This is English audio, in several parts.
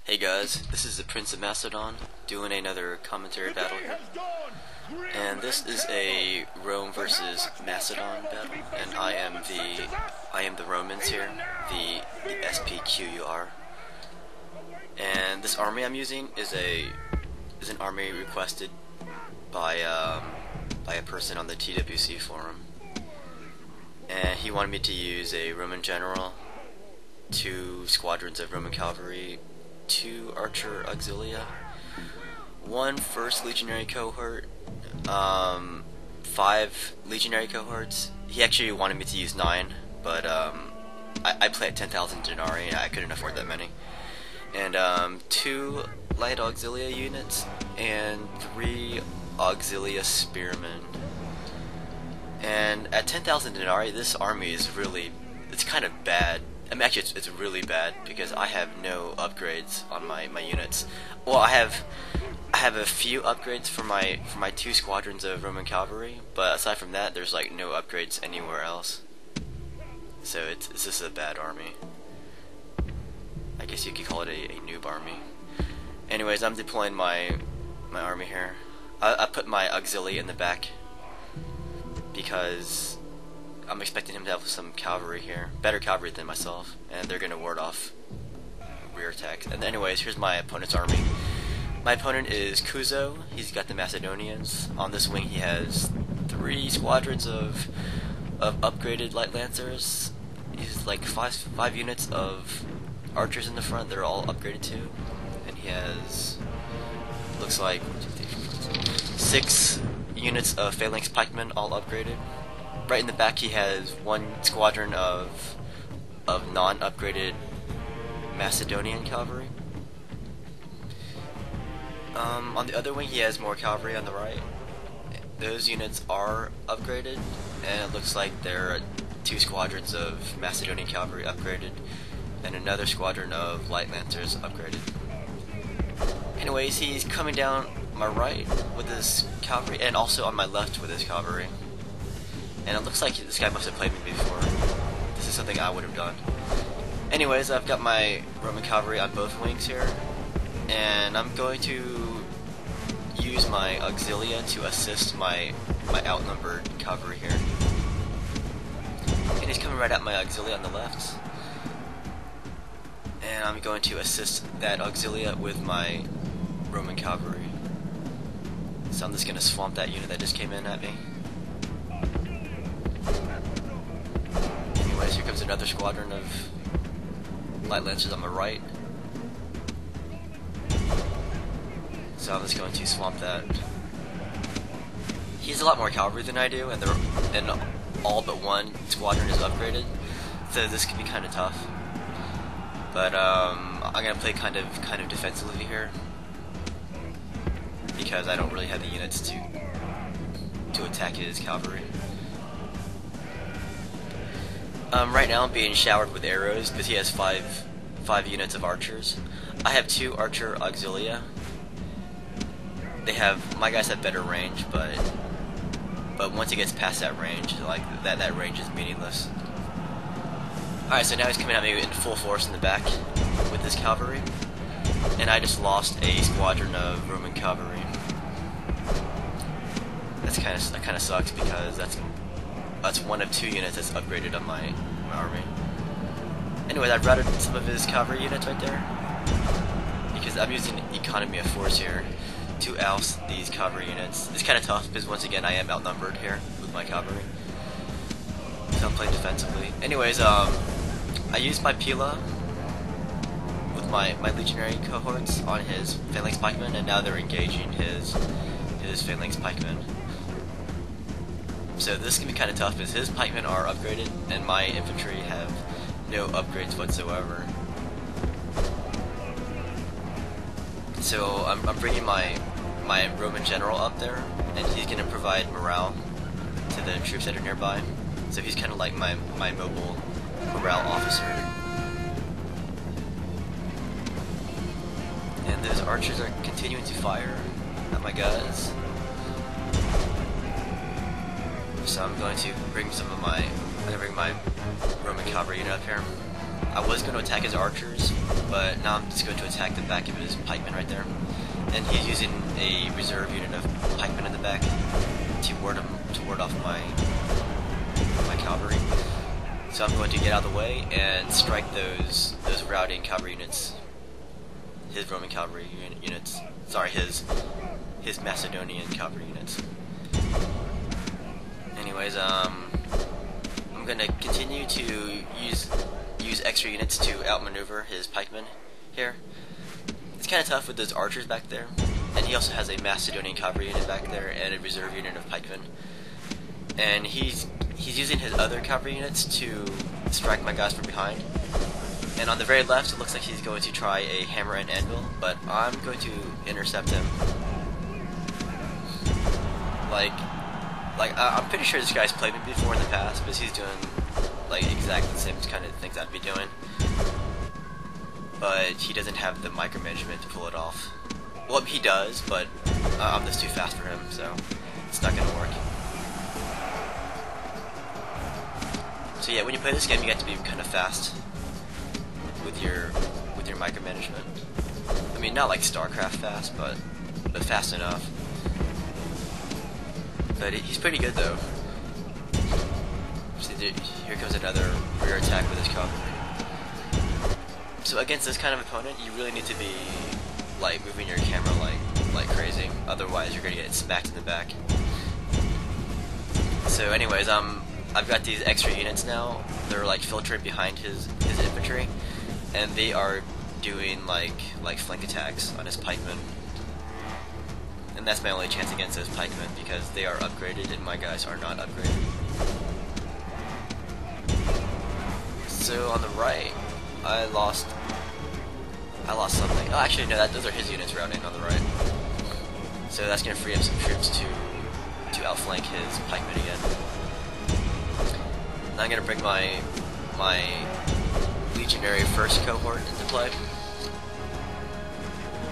Hey guys, this is the Prince of Macedon doing another commentary battle here. And this is a Rome versus Macedon battle, and I am the Romans here, the SPQR. And this army I'm using is an army requested by a person on the TWC forum. And he wanted me to use a Roman general, 2 squadrons of Roman cavalry, 2 archer auxilia, 1 first legionary cohort, 5 legionary cohorts. He actually wanted me to use 9, but I play at 10,000 denarii and I couldn't afford that many. And 2 light auxilia units and 3 auxilia spearmen. And at 10,000 denarii, this army is it's kind of bad. I mean, actually, it's really bad because I have no upgrades on my units. Well, I have a few upgrades for my 2 squadrons of Roman cavalry, but aside from that, there's like no upgrades anywhere else. So it's just a bad army. I guess you could call it a noob army. Anyways, I'm deploying my army here. I put my auxilia in the back because I'm expecting him to have some cavalry here, better cavalry than myself, and they're gonna ward off rear attacks. And anyways, here's my opponent's army. My opponent is Kyuzo. He's got the Macedonians. On this wing, he has 3 squadrons of upgraded light lancers. He's like 5 units of archers in the front. They're all upgraded too, and he has looks like 6 units of phalanx pikemen, all upgraded. Right in the back, he has 1 squadron of non-upgraded Macedonian cavalry. On the other wing, he has more cavalry on the right. Those units are upgraded, and it looks like there are 2 squadrons of Macedonian cavalry upgraded, and another squadron of light lancers upgraded. Anyways, he's coming down my right with his cavalry, and also on my left with his cavalry. And it looks like this guy must have played me before. This is something I would have done. Anyways, I've got my Roman cavalry on both wings here, and I'm going to use my auxilia to assist my outnumbered cavalry here. And he's coming right at my auxilia on the left, and I'm going to assist that auxilia with my Roman cavalry. So I'm just going to swamp that unit that just came in at me. Anyways, here comes another squadron of light lancers on my right. So I'm just going to swamp that. He has a lot more cavalry than I do, and all but 1 squadron is upgraded. So this could be kind of tough. But I'm gonna play kind of defensively here because I don't really have the units to attack his cavalry. Right now I'm being showered with arrows because he has 5 units of archers. I have 2 archer auxilia. My guys have better range, but once it gets past that range, like that range is meaningless. Alright, so now he's coming at me in full force in the back with his cavalry, and I just lost a squadron of Roman cavalry. That kind of sucks because that's 1 of 2 units that's upgraded on my army. Anyways, I've routed some of his cavalry units right there because I'm using economy of force here to oust these cavalry units. It's kind of tough because once again I am outnumbered here with my cavalry, so I'm playing defensively. Anyways, I used my Pila with my legionary cohorts on his phalanx pikemen, and now they're engaging his phalanx pikemen. So this can be kind of tough because his pikemen are upgraded and my infantry have no upgrades whatsoever. So I'm bringing my Roman general up there, and he's going to provide morale to the troops that are nearby. So he's kind of like my mobile morale officer. And those archers are continuing to fire at my guys. So I'm going to bring my Roman cavalry unit up here. I was going to attack his archers, but now I'm just going to attack the back of his pikemen right there. And he's using a reserve unit of pikemen in the back to ward off my cavalry. So I'm going to get out of the way and strike those routing cavalry units. His Roman cavalry units. Sorry, his Macedonian cavalry units. Anyways, I'm gonna continue to use extra units to outmaneuver his pikemen here. It's kind of tough with those archers back there, and he also has a Macedonian cavalry unit back there and a reserve unit of pikemen. And he's using his other cavalry units to strike my guys from behind. And on the very left, it looks like he's going to try a hammer and anvil, but I'm going to intercept him. I'm pretty sure this guy's played me before in the past, because he's doing like exactly the same kind of things I'd be doing. But he doesn't have the micromanagement to pull it off. Well, he does, but I'm just too fast for him, so it's not gonna work. So yeah, when you play this game, you have to be kind of fast with your micromanagement. I mean, not like StarCraft fast, but fast enough. But he's pretty good though. See, here comes another rear attack with his cavalry. So against this kind of opponent, you really need to be like moving your camera like crazy. Otherwise, you're gonna get smacked in the back. So, anyways, I've got these extra units now. They're like filtering behind his infantry, and they are doing like flank attacks on his pikemen. And that's my only chance against those pikemen because they are upgraded and my guys are not upgraded. So on the right, I lost something. Oh, actually no, those are his units routing on the right. So that's gonna free up some troops to outflank his pikemen again. Now I'm gonna bring my legionary first cohort into play.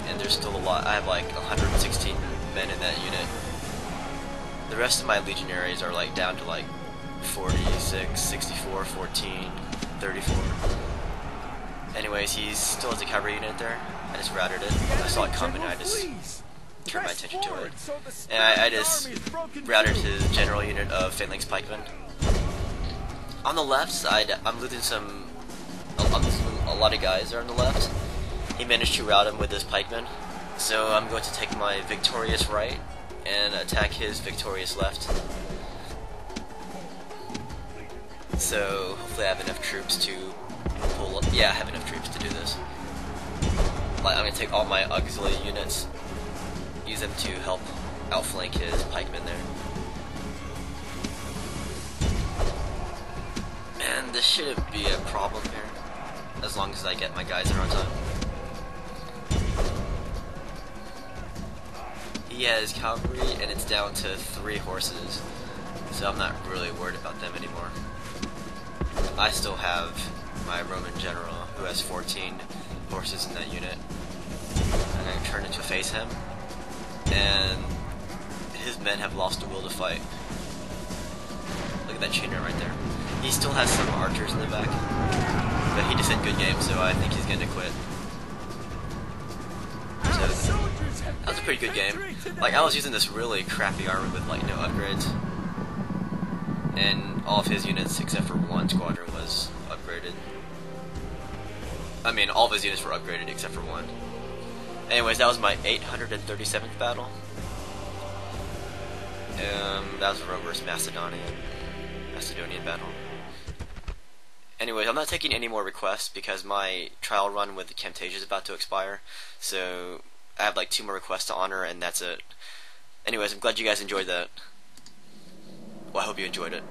And there's still a lot. I have like 116 men in that unit. The rest of my legionaries are like down to like 46, 64, 14, 34. Anyways, he still has a cavalry unit there. I just routed it. I saw it coming and I just turned my attention to it. And I just routed his general unit of phalanx pikemen. On the left side, I'm losing a lot of guys are on the left. He managed to rout him with his pikemen. So I'm going to take my victorious right and attack his victorious left. So hopefully I have enough troops to pull up. Yeah, I have enough troops to do this. Like, I'm going to take all my auxiliary units, use them to help outflank his pikemen there. And this shouldn't be a problem here, as long as I get my guys there on time. He has cavalry, and it's down to 3 horses, so I'm not really worried about them anymore. I still have my Roman general, who has 14 horses in that unit. I'm going to turn it to face him, and his men have lost the will to fight. Look at that chainer right there. He still has some archers in the back, but he just had good game, so I think he's going to quit. So that was a pretty good game. Like, I was using this really crappy armor with like no upgrades, and all of his units except for one squadron was upgraded. I mean, all of his units were upgraded except for one. Anyways, that was my 837th battle. That was a reverse Macedonian battle. Anyways, I'm not taking any more requests because my trial run with the Camtasia is about to expire. So I have like 2 more requests to honor, and that's it. Anyways, I'm glad you guys enjoyed that. Well, I hope you enjoyed it.